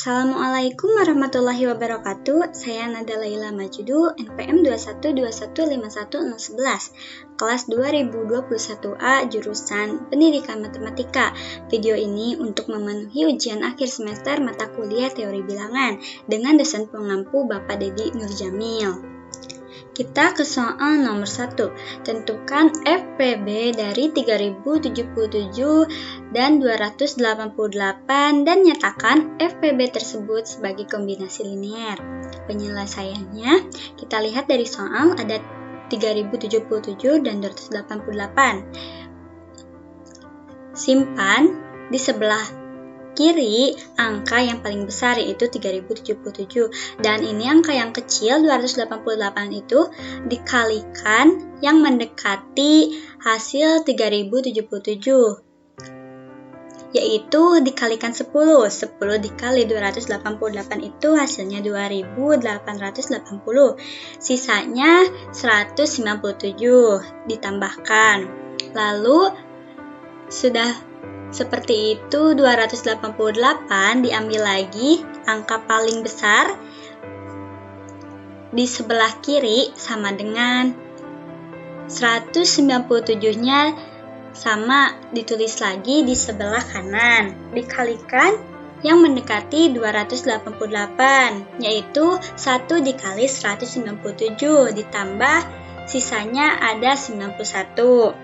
Assalamualaikum warahmatullahi wabarakatuh. Saya Nada Laila Majudu, NPM 212151011, kelas 2021A, jurusan Pendidikan Matematika. Video ini untuk memenuhi ujian akhir semester mata kuliah teori bilangan dengan dosen pengampu Bapak Dedi Nurjamil. Kita ke soal nomor 1. Tentukan FPB dari 3077 dan 288 dan nyatakan FPB tersebut sebagai kombinasi linear. Penyelesaiannya, kita lihat dari soal ada 3077 dan 288. Simpan di sebelah kiri angka yang paling besar yaitu 3077 dan ini angka yang kecil 288 itu dikalikan yang mendekati hasil 3077 yaitu dikalikan 10 dikali 288 itu hasilnya 2880, sisanya 197 ditambahkan, lalu sudah seperti itu 288 diambil lagi angka paling besar di sebelah kiri sama dengan 197 nya sama ditulis lagi di sebelah kanan dikalikan yang mendekati 288 yaitu 1 dikali 197 ditambah sisanya ada 91.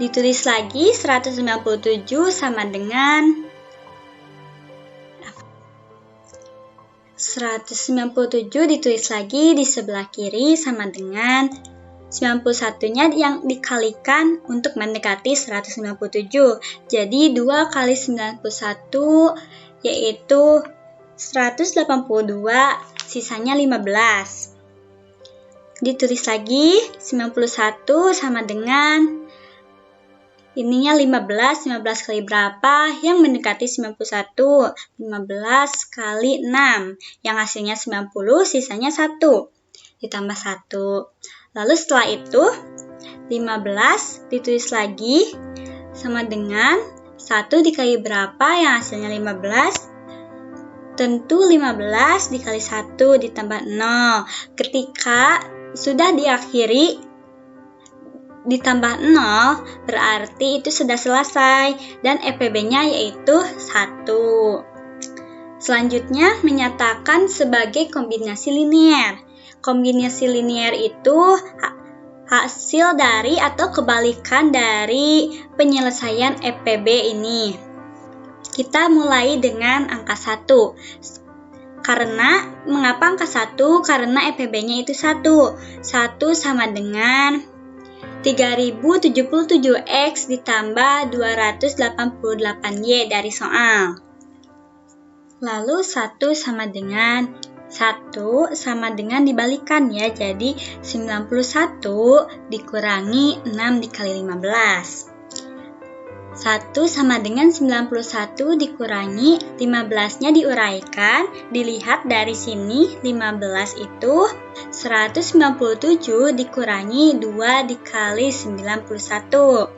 Ditulis lagi 197 sama dengan 197 ditulis lagi di sebelah kiri sama dengan 91-nya yang dikalikan untuk mendekati 197. Jadi 2 kali 91 yaitu 182, sisanya 15. Ditulis lagi 91 sama dengan ininya 15 kali berapa yang mendekati 91, 15 kali 6 yang hasilnya 90, sisanya 1 ditambah 1. Lalu setelah itu 15 ditulis lagi sama dengan 1 dikali berapa yang hasilnya 15, tentu 15 dikali 1 ditambah 0. Ketika sudah diakhiri ditambah 0 berarti itu sudah selesai dan FPB-nya yaitu 1. Selanjutnya menyatakan sebagai kombinasi linear. Kombinasi linear itu hasil dari atau kebalikan dari penyelesaian FPB ini. Kita mulai dengan angka 1. Mengapa angka 1? Karena FPB-nya itu 1. 1 sama dengan 3077X ditambah 288Y dari soal. Lalu 1 sama dengan dibalikan ya, jadi 91 dikurangi 6 dikali 15. 1 sama dengan 91 dikurangi 15-nya diuraikan, dilihat dari sini 15 itu 197 dikurangi 2 dikali 91.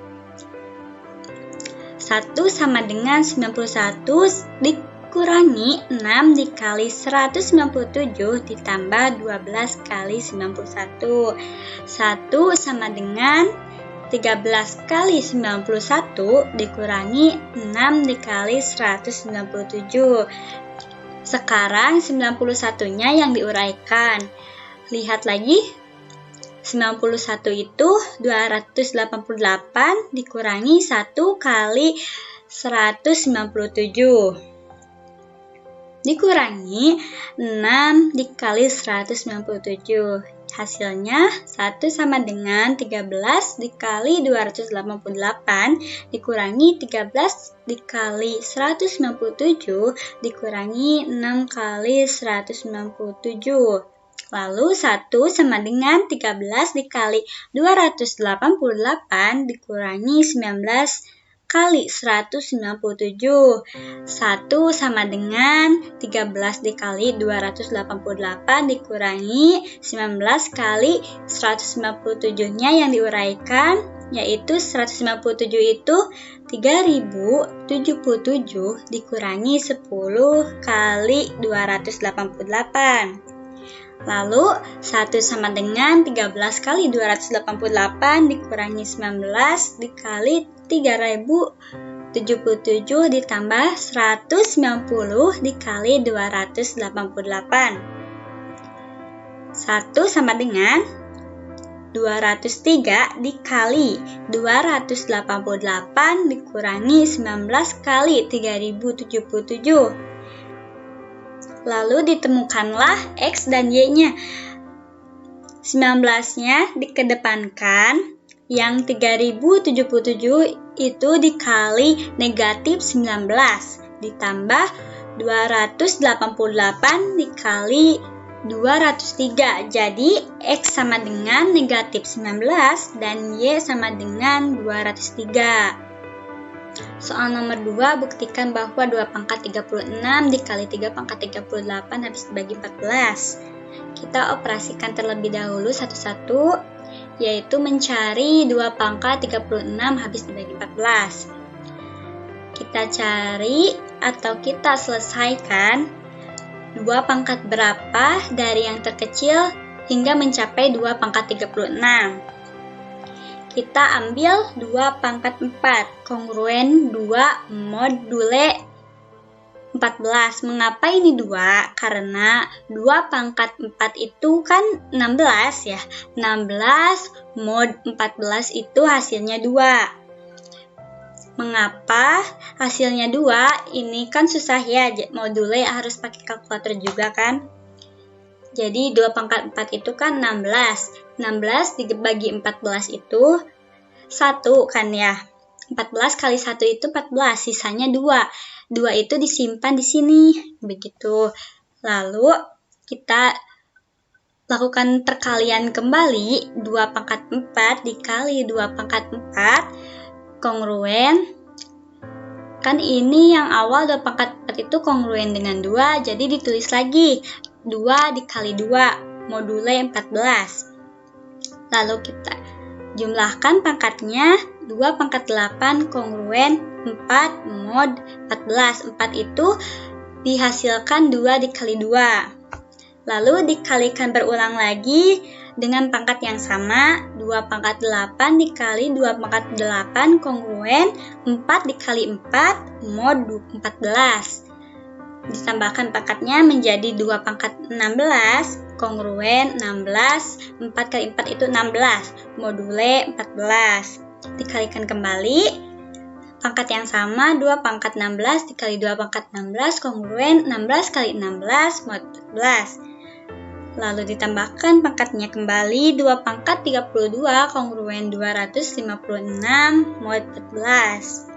1 sama dengan 91 dikurangi 6 dikali 197 ditambah 12 kali 91. 1 sama dengan 13 kali 91 dikurangi 6 dikali 197. Sekarang 91-nya yang diuraikan. Lihat lagi, 91 itu 288 dikurangi 1 kali 197. Dikurangi 6 dikali 197. Hasilnya 1 sama dengan 13 dikali 288 dikurangi 13 dikali 197 dikurangi 6 kali 197. Lalu 1 sama dengan 13 dikali 288 dikurangi 19 kali 197. 1 sama dengan 13 dikali 288 dikurangi 19 kali 197-nya yang diuraikan yaitu 197 itu 3077 dikurangi 10 kali 288. Lalu 1 sama dengan 13 kali 288 dikurangi 19 dikali 3077 ditambah 190 dikali 288. 1 sama dengan 203 dikali 288 dikurangi 19 kali 3077. Lalu ditemukanlah X dan Y-nya. 19-nya dikedepankan, yang 3077 itu dikali negatif 19 ditambah 288 dikali 203. Jadi X sama dengan negatif 19 dan Y sama dengan 203. Soal nomor 2, buktikan bahwa 2 pangkat 36 dikali 3 pangkat 38 habis dibagi 14. Kita operasikan terlebih dahulu satu-satu, yaitu mencari 2 pangkat 36 habis dibagi 14. Kita cari atau kita selesaikan 2 pangkat berapa dari yang terkecil hingga mencapai 2 pangkat 36. Kita ambil 2 pangkat 4, kongruen 2 module 14. Mengapa ini 2? Karena 2 pangkat 4 itu kan 16 ya. 16 mod 14 itu hasilnya 2. Mengapa hasilnya 2? Ini kan susah ya, module harus pakai kalkulator juga kan. Jadi 2 pangkat 4 itu kan 16. 16 dibagi 14 itu 1 kan ya. 14 kali 1 itu 14, sisanya 2. 2 itu disimpan di sini, begitu. Lalu kita lakukan perkalian kembali, 2 pangkat 4 dikali 2 pangkat 4 kongruen. Kan ini yang awal 2 pangkat 4 itu kongruen dengan 2, jadi ditulis lagi 2 dikali 2 module 14. Lalu kita jumlahkan pangkatnya, 2 pangkat 8 kongruen 4 mod 14. 4 itu dihasilkan 2 dikali 2. Lalu dikalikan berulang lagi dengan pangkat yang sama, 2 pangkat 8 dikali 2 pangkat 8 kongruen 4 dikali 4 mod 14. Ditambahkan pangkatnya menjadi 2 pangkat 16 kongruen 16, 4 kali 4 itu 16, module 14. Dikalikan kembali, pangkat yang sama 2 pangkat 16 dikali 2 pangkat 16 kongruen 16 kali 16 mod 14. Lalu ditambahkan pangkatnya kembali, 2 pangkat 32 kongruen 256 mod 14.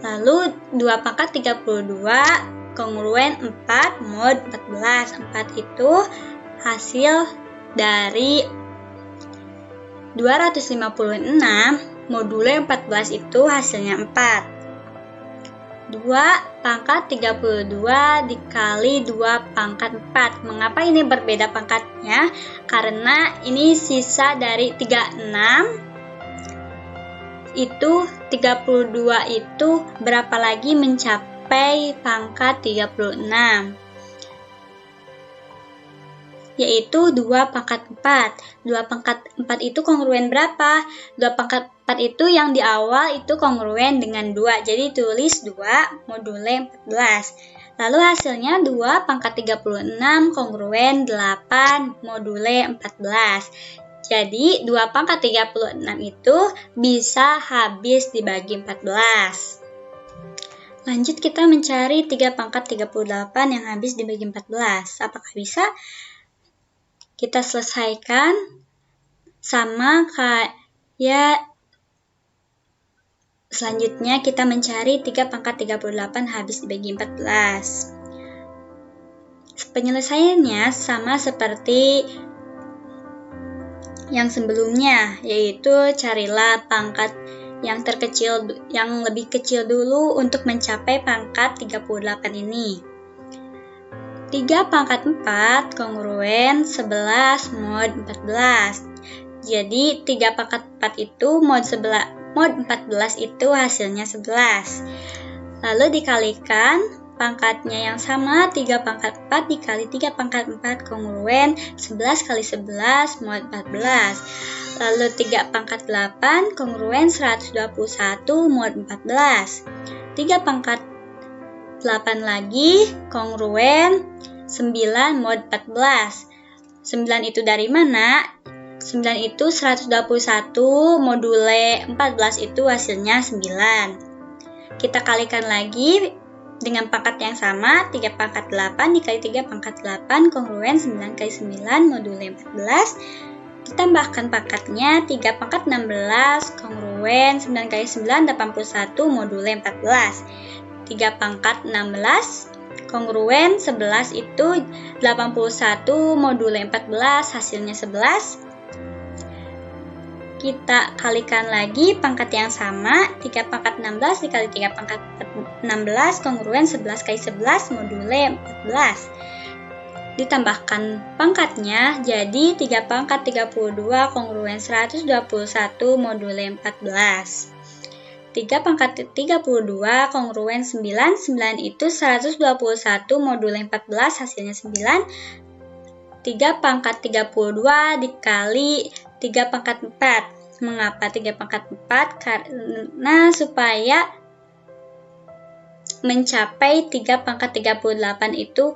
Lalu 2 pangkat 32 kongruen 4 mod 14. 4 itu hasil dari 256, module 14 itu hasilnya 4. 2 pangkat 32 dikali 2 pangkat 4. Mengapa ini berbeda pangkatnya? Karena ini sisa dari 36. Itu 32 itu berapa lagi mencapai pangkat 36? Yaitu 2 pangkat 4. 2 pangkat 4 itu kongruen berapa? 2 pangkat 4 itu yang di awal itu kongruen dengan 2. Jadi tulis 2 module 14. Lalu hasilnya 2 pangkat 36 kongruen 8 module 14. Jadi 2 pangkat 36 itu bisa habis dibagi 14. Lanjut kita mencari 3 pangkat 38 yang habis dibagi 14. Apakah bisa? Kita selesaikan sama kayak selanjutnya kita mencari 3 pangkat 38 habis dibagi 14. Penyelesaiannya sama seperti yang sebelumnya, yaitu carilah pangkat yang terkecil, yang lebih kecil dulu untuk mencapai pangkat 38 ini. 3 pangkat 4 kongruen 11 mod 14. Jadi 3 pangkat 4 itu mod 14 itu hasilnya 11. Lalu dikalikan pangkatnya yang sama 3 pangkat 4 dikali 3 pangkat 4 kongruen 11 kali 11 mod 14. Lalu 3 pangkat 8 kongruen 121 mod 14. 3 pangkat 8 lagi kongruen 9 mod 14. 9 itu dari mana? 9 itu 121 module 14 itu hasilnya 9. Kita kalikan lagi dengan pangkat yang sama, 3 pangkat 8 dikali 3 pangkat 8 kongruen 9 kali 9 module 14. Ditambahkan pangkatnya 3 pangkat 16 kongruen 9 kali 9 81 module 14. 3 pangkat 16 kongruen 11 itu 81 module 14 hasilnya 11. Kita kalikan lagi pangkat yang sama, 3 pangkat 16 dikali 3 pangkat 16 kongruen 11 kali 11 module 14. Ditambahkan pangkatnya jadi 3 pangkat 32 kongruen 121 module 14. 3 pangkat 32 kongruen 9 itu 121 module 14 hasilnya 9. 3 pangkat 32 dikali 3 pangkat 4. Mengapa 3 pangkat 4? Karena supaya mencapai 3 pangkat 38 itu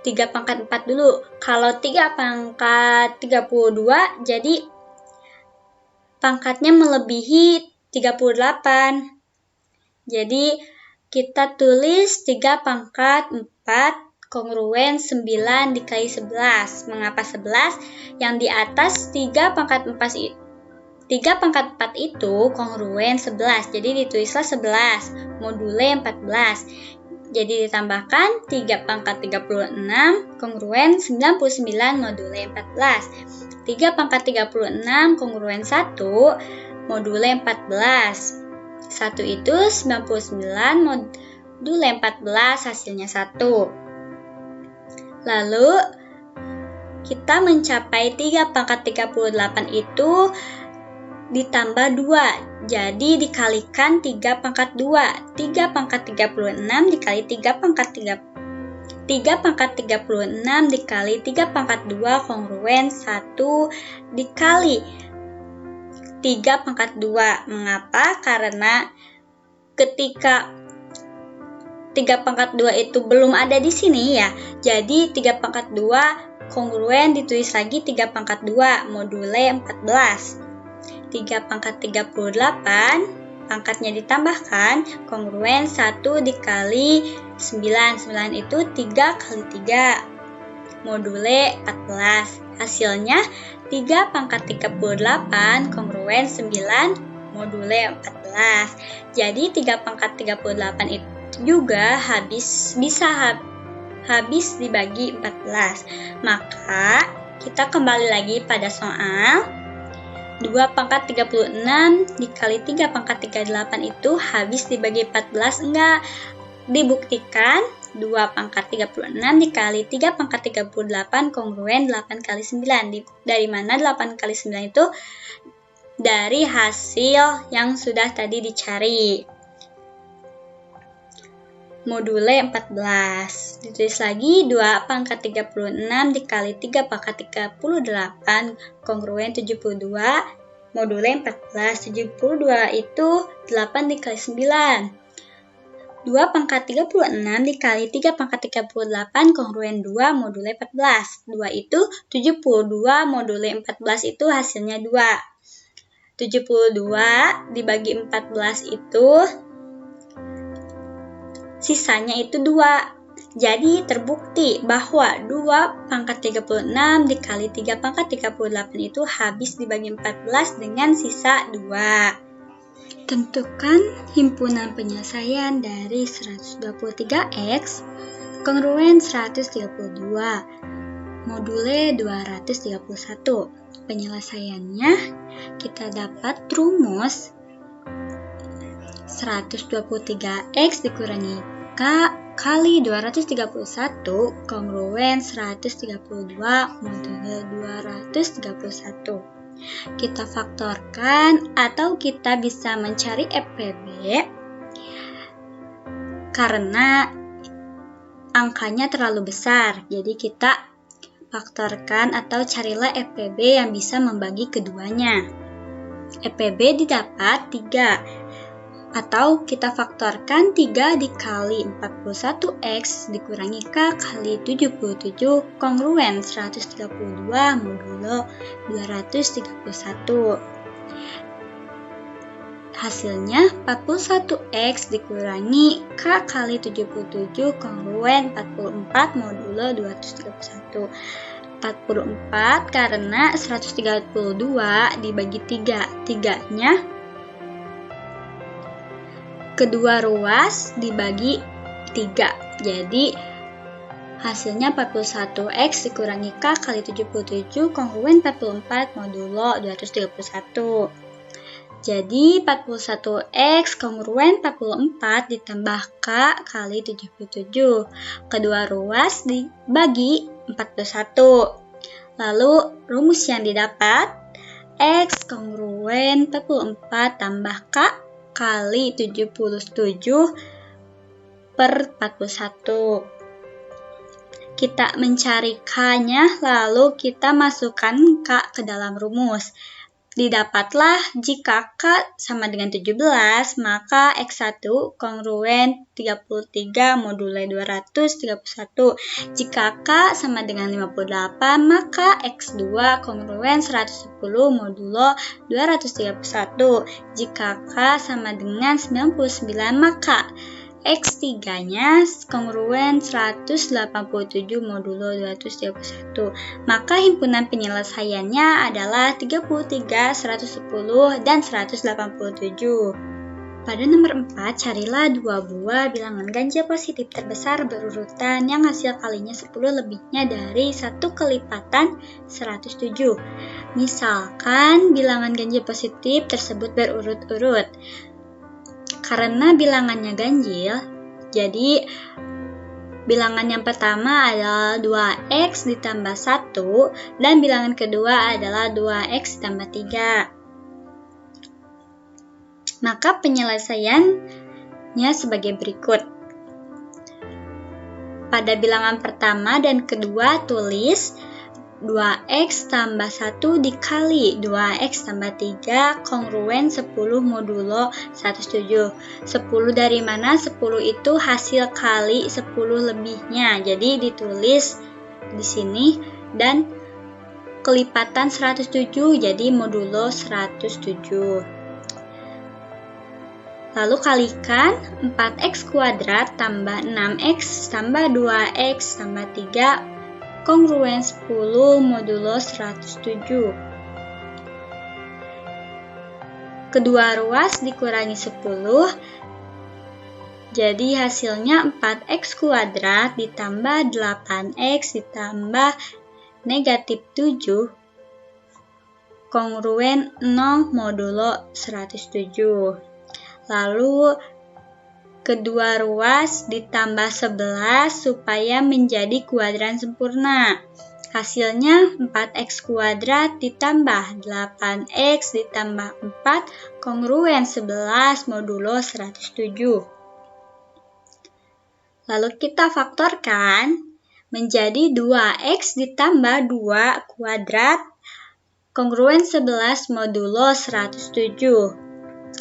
3 pangkat 4 dulu. Kalau 3 pangkat 32 jadi pangkatnya melebihi 38. Jadi kita tulis 3 pangkat 4 kongruen 9 dikali 11. Mengapa 11? Yang di atas 3 pangkat 4 itu kongruen 11. Jadi ditulislah 11 module 14. Jadi ditambahkan 3 pangkat 36 kongruen 99 module 14. 3 pangkat 36 kongruen 1 module 14. 1 itu 99 module 14 hasilnya 1. Lalu kita mencapai 3 pangkat 38 itu ditambah 2. Jadi dikalikan 3 pangkat 2. 3 pangkat 36 dikali 3 pangkat 3 pangkat 36 dikali 3 pangkat 2 kongruen 1 dikali 3 pangkat 2. Mengapa? Karena ketika 3 pangkat 2 itu belum ada di sini ya. Jadi 3 pangkat 2 kongruen ditulis lagi 3 pangkat 2 module 14. 3 pangkat 38 pangkatnya ditambahkan kongruen 1 dikali 9. 9 itu 3 kali 3 module 14. Hasilnya 3 pangkat 38 kongruen 9 module 14. Jadi 3 pangkat 38 itu juga bisa habis dibagi 14. Maka kita kembali lagi pada soal 2 pangkat 36 dikali 3 pangkat 38 itu habis dibagi 14 enggak? Dibuktikan 2 pangkat 36 dikali 3 pangkat 38 kongruen 8 kali 9. Dari mana 8 kali 9 itu? Dari hasil yang sudah tadi dicari. Module 14. Ditulis lagi 2 pangkat 36 dikali 3 pangkat 38 kongruen 72 module 14. 72 itu 8 dikali 9. 2 pangkat 36 dikali 3 pangkat 38 kongruen 2 module 14. 2 itu 72 module 14 itu hasilnya 2. 72 dibagi 14 itu sisanya itu 2. Jadi terbukti bahwa 2 pangkat 36 dikali 3 pangkat 38 itu habis dibagi 14 dengan sisa 2. Tentukan himpunan penyelesaian dari 123X kongruen 132 module 231. Penyelesaiannya kita dapat rumus 123X dikurangi K kali 231 kongruen 132 module 231. Kita faktorkan atau kita bisa mencari FPB karena angkanya terlalu besar. Jadi kita faktorkan atau carilah FPB yang bisa membagi keduanya. FPB didapat 3. Atau kita faktorkan 3 dikali 41X dikurangi K kali 77 kongruen 132 modulo 231. Hasilnya 41X dikurangi K kali 77 kongruen 44 modulo 231. 44 karena 132 dibagi 3. 3-nya kedua ruas dibagi 3. Jadi hasilnya 41X dikurangi K kali 77 kongruen 44 modulo 231. Jadi 41X kongruen 44 ditambah K kali 77. Kedua ruas dibagi 41. Lalu rumus yang didapat X kongruen 44 tambah K kali 77 per 41. Kita mencari K-nya, lalu kita masukkan K ke dalam rumus. Didapatlah jika K sama dengan 17, maka X1 kongruen 33 modulo 231. Jika K sama dengan 58, maka X2 kongruen 110 modulo 231. Jika K sama dengan 99, maka X3-nya kongruen 187 modulo 231. Maka himpunan penyelesaiannya adalah 33, 110, dan 187. Pada nomor 4, carilah 2 buah bilangan ganja positif terbesar berurutan yang hasil kalinya 10 lebihnya dari 1 kelipatan 107. Misalkan bilangan ganja positif tersebut berurut-urut. Karena bilangannya ganjil, jadi bilangan yang pertama adalah 2X ditambah 1 dan bilangan kedua adalah 2X ditambah 3. Maka penyelesaiannya sebagai berikut. Pada bilangan pertama dan kedua tulis 2X tambah 1 dikali 2X tambah 3 kongruen 10 modulo 107. 10 dari mana? 10 itu hasil kali 10 lebihnya. Jadi ditulis di sini dan kelipatan 107 jadi modulo 107. Lalu kalikan 4X kuadrat tambah 6X tambah 2X tambah 3 kongruen 10 modulo 107. Kedua ruas dikurangi 10, jadi hasilnya 4X kuadrat ditambah 8X ditambah negatif 7 kongruen 0 modulo 107. Lalu kedua ruas ditambah 11 supaya menjadi kuadran sempurna. Hasilnya 4X kuadrat ditambah 8X ditambah 4 kongruen 11 modulo 107. Lalu kita faktorkan menjadi 2X ditambah 2 kuadrat kongruen 11 modulo 107.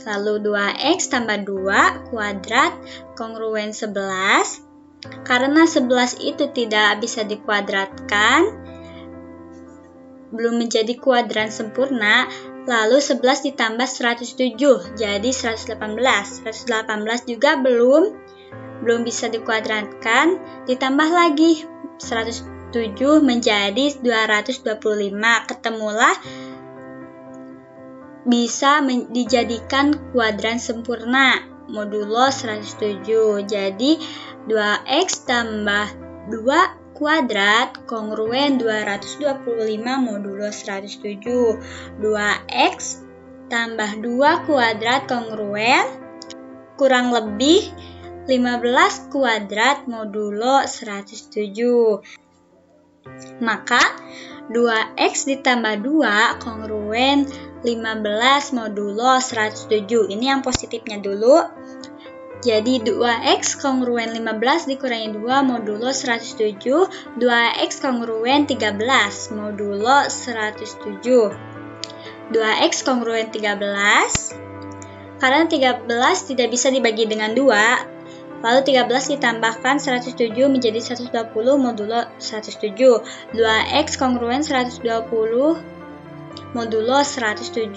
Lalu 2X tambah 2 kuadrat kongruen 11. Karena 11 itu tidak bisa dikuadratkan, belum menjadi kuadran sempurna, lalu 11 ditambah 107, jadi 118. 118 juga belum bisa dikuadratkan, ditambah lagi 107 menjadi 225. Ketemulah bisa dijadikan kuadran sempurna modulo 107. Jadi 2X tambah 2 kuadrat kongruen 225 modulo 107. 2X tambah 2 kuadrat kongruen kurang lebih 15 kuadrat modulo 107. Maka 2x ditambah 2 kongruen 15 modulo 107. Ini yang positifnya dulu. Jadi 2x kongruen 15 dikurangi 2 modulo 107. 2x kongruen 13 modulo 107. 2x kongruen 13. Karena 13 tidak bisa dibagi dengan 2, lalu 13 ditambahkan 107 menjadi 120 modulo 107. 2x kongruen 120 modulo 107.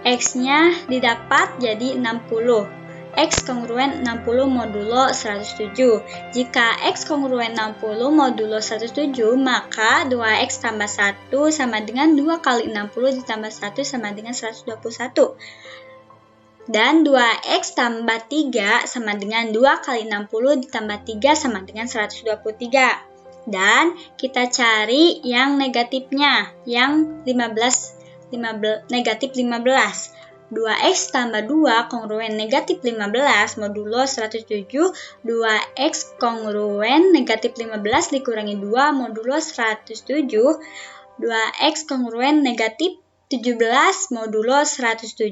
X-nya didapat jadi 60. X kongruen 60 modulo 107. Jika X kongruen 60 modulo 107, maka 2X tambah 1 sama dengan 2 kali 60 ditambah 1 sama dengan 121. Dan 2X tambah 3 sama dengan 2 kali 60 ditambah 3 sama dengan 123. Dan kita cari yang negatifnya, yang negatif 15. 2x tambah 2 kongruen negatif 15 modulo 107. 2x kongruen negatif 15 dikurangi 2 modulo 107. 2x kongruen negatif 17 modulo 107.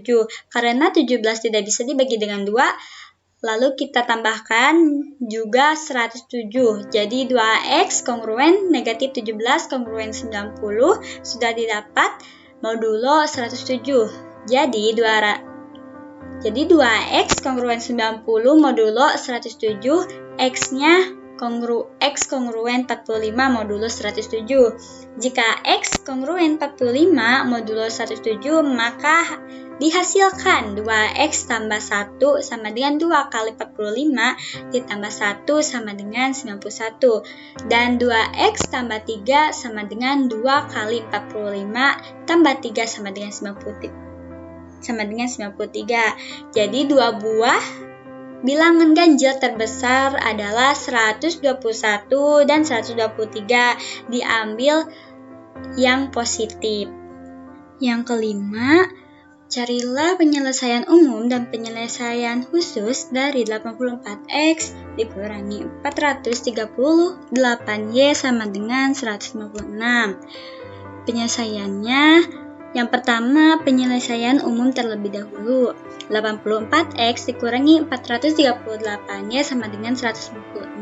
Karena 17 tidak bisa dibagi dengan 2, lalu kita tambahkan juga 107. Jadi 2x kongruen negatif 17 kongruen 90 sudah didapat modulo 107. Jadi 2x kongruen 90 modulo 107, x-nya x kongruen 45 modulo 107. Jika x kongruen 45 modulo 107, maka dihasilkan 2x tambah 1 sama dengan 2 kali 45 ditambah 1 sama dengan 91. Dan 2x tambah 3 sama dengan 2 kali 45 tambah 3 sama dengan 93. Jadi dua buah bilangan ganjil terbesar adalah 121 dan 123. Diambil yang positif. Yang kelima, carilah penyelesaian umum dan penyelesaian khusus dari 84x dikurangi 438y sama dengan 156. Penyelesaiannya, yang pertama, penyelesaian umum terlebih dahulu. 84x dikurangi 438y sama dengan 156.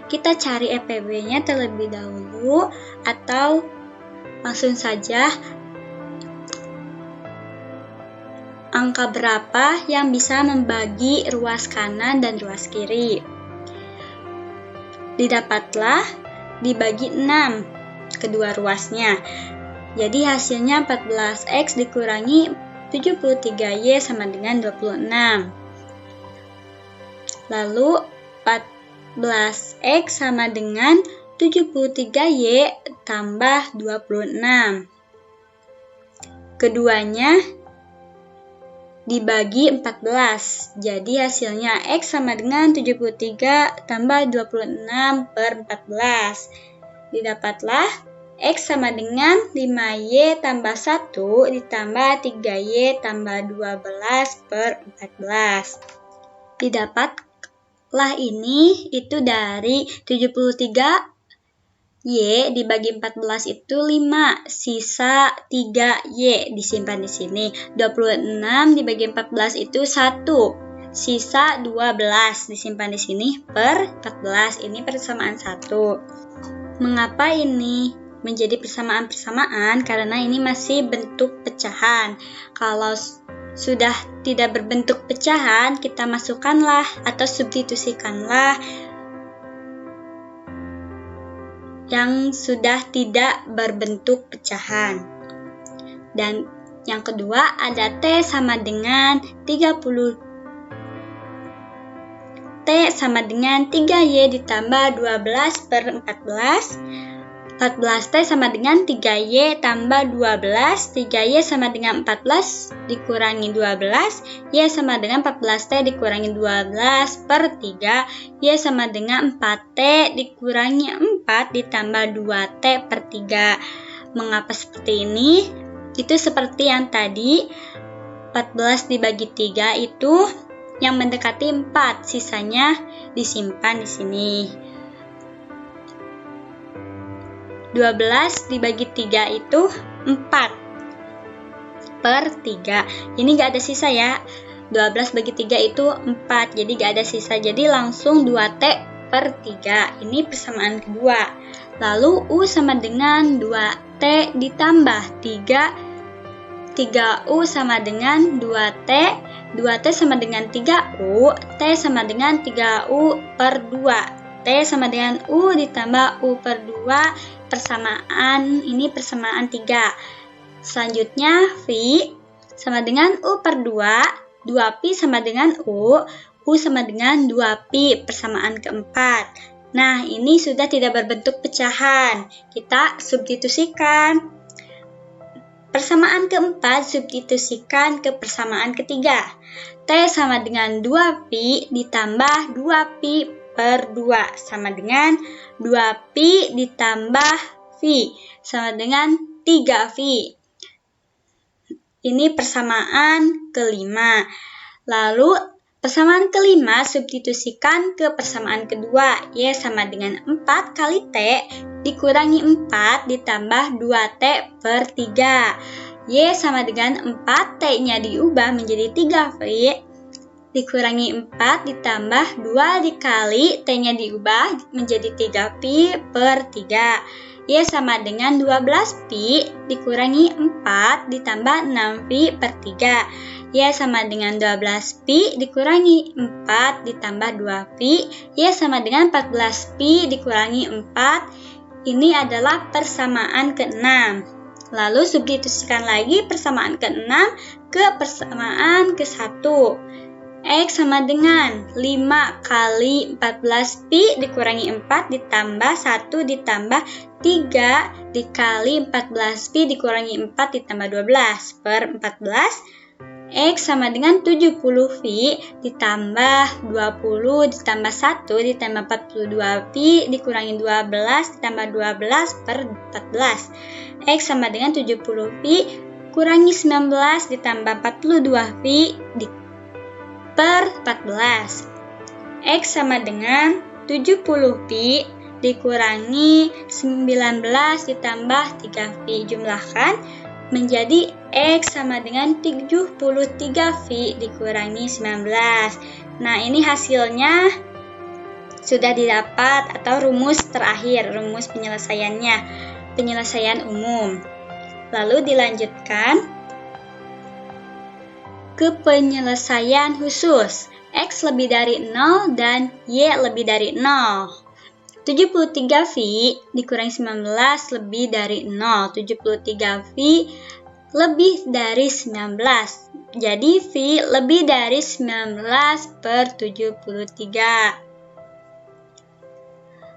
Kita cari EPB-nya terlebih dahulu, atau langsung saja angka berapa yang bisa membagi ruas kanan dan ruas kiri. Didapatlah dibagi 6 kedua ruasnya. Jadi hasilnya 14x dikurangi 73y sama dengan 26. Lalu 14x sama dengan 73y tambah 26. Keduanya dibagi 14. Jadi hasilnya x sama dengan 73 tambah 26 per 14. Didapatlah X sama dengan 5Y tambah 1 ditambah 3Y tambah 12 per 14. Didapatlah ini itu dari 73Y dibagi 14 itu 5, sisa 3Y disimpan di sini. 26 dibagi 14 itu 1, sisa 12 disimpan di sini per 14. Ini persamaan 1. Mengapa ini menjadi persamaan-persamaan? Karena ini masih bentuk pecahan. Kalau sudah tidak berbentuk pecahan, kita masukkanlah atau substitusikanlah yang sudah tidak berbentuk pecahan. Dan yang kedua ada T sama dengan 30. T sama dengan 3Y ditambah 12 per 14. 14T sama dengan 3Y tambah 12, 3Y sama dengan 14 dikurangi 12, Y sama dengan 14T dikurangi 12 per 3, Y sama dengan 4T dikurangi 4 ditambah 2T per 3. Mengapa seperti ini? Itu seperti yang tadi, 14 dibagi 3 itu yang mendekati 4, sisanya disimpan di sini. 12 dibagi 3 itu 4/3. Ini gak ada sisa ya. 12 bagi 3 itu 4, jadi gak ada sisa. Jadi langsung 2T/3. Ini persamaan kedua. Lalu U sama dengan 2T ditambah 3U sama dengan 2T. 2T sama dengan 3U. T sama dengan 3U/2. T sama dengan U ditambah U/2. Ini persamaan 3. Selanjutnya V sama dengan U/2. 2Pi sama dengan U sama dengan 2Pi, persamaan keempat. Nah, ini sudah tidak berbentuk pecahan. Kita substitusikan. Persamaan keempat substitusikan ke persamaan ketiga. T sama dengan 2Pi ditambah 2Pi/2 sama dengan 2Pi ditambah V sama dengan 3V. Ini persamaan kelima. Lalu persamaan kelima substitusikan ke persamaan kedua. Y sama dengan 4 kali T dikurangi 4 ditambah 2T/3. Y sama dengan 4, T-nya diubah menjadi 3V dikurangi 4 ditambah 2 dikali T-nya diubah menjadi 3Pi/3. Y sama dengan 12Pi dikurangi 4 ditambah 6Pi/3. Y sama dengan 12Pi dikurangi 4 ditambah 2Pi. Y sama dengan 14Pi dikurangi 4. Ini adalah persamaan ke-6. Lalu substitusikan lagi persamaan ke-6 ke persamaan ke-1. X sama dengan 5 kali 14Pi dikurangi 4 ditambah 1 ditambah 3 dikali 14Pi dikurangi 4 ditambah 12/14. X sama dengan 70V ditambah 20 ditambah 1 ditambah 42Pi dikurangi 12 ditambah 12/14. X sama dengan 70Pi kurangi 19 ditambah 42Pi per 14. X sama dengan 70Pi dikurangi 19 ditambah 3V. Jumlahkan menjadi X sama dengan 73V dikurangi 19. Nah, ini hasilnya sudah didapat atau rumus terakhir, rumus penyelesaiannya, penyelesaian umum. Lalu dilanjutkan ke penyelesaian khusus. X lebih dari 0 dan Y lebih dari 0. 73V dikurangi 19 lebih dari 0. 73V lebih dari 19. Jadi V lebih dari 19/73.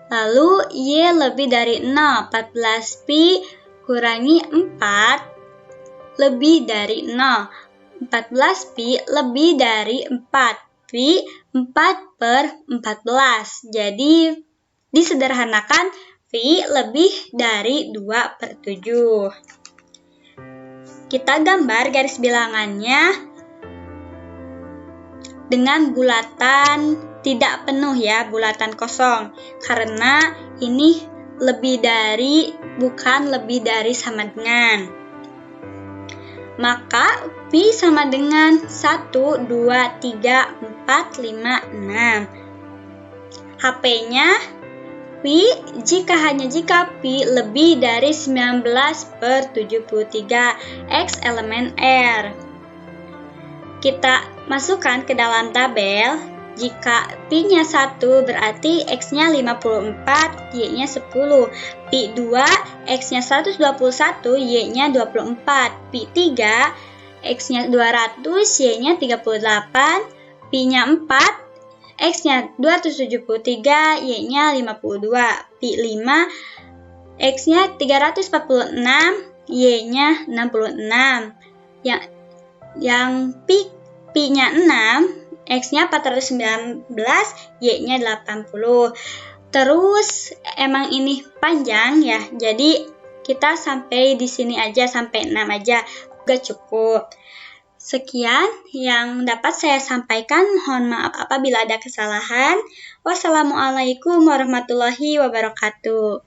Lalu Y lebih dari 0. 14Pi kurangi 4 lebih dari 0. 14Pi lebih dari 4. Pi 4/14. Jadi disederhanakan Pi lebih dari 2/7. Kita gambar garis bilangannya dengan bulatan tidak penuh ya, bulatan kosong. Karena ini lebih dari, bukan lebih dari sama dengan. Maka Pi sama dengan 1, 2, 3, 4, 5, 6. HP-nya Pi jika Pi lebih dari 19/73. X elemen R. Kita masukkan ke dalam tabel. Jika Pi-nya 1 berarti X-nya 54, Y-nya 10. Pi 2, X-nya 121, Y-nya 24. Pi 3, X-nya 200, Y-nya 38. Pi-nya 4, X-nya 273, Y-nya 52. Pi 5, X-nya 346, Y-nya 66. Yang Pi-nya 6, X-nya 419, Y-nya 80. Terus emang ini panjang ya. Jadi kita sampai di sini aja, sampai 6 aja. Udah cukup. Sekian yang dapat saya sampaikan. Mohon maaf apabila ada kesalahan. Wassalamualaikum warahmatullahi wabarakatuh.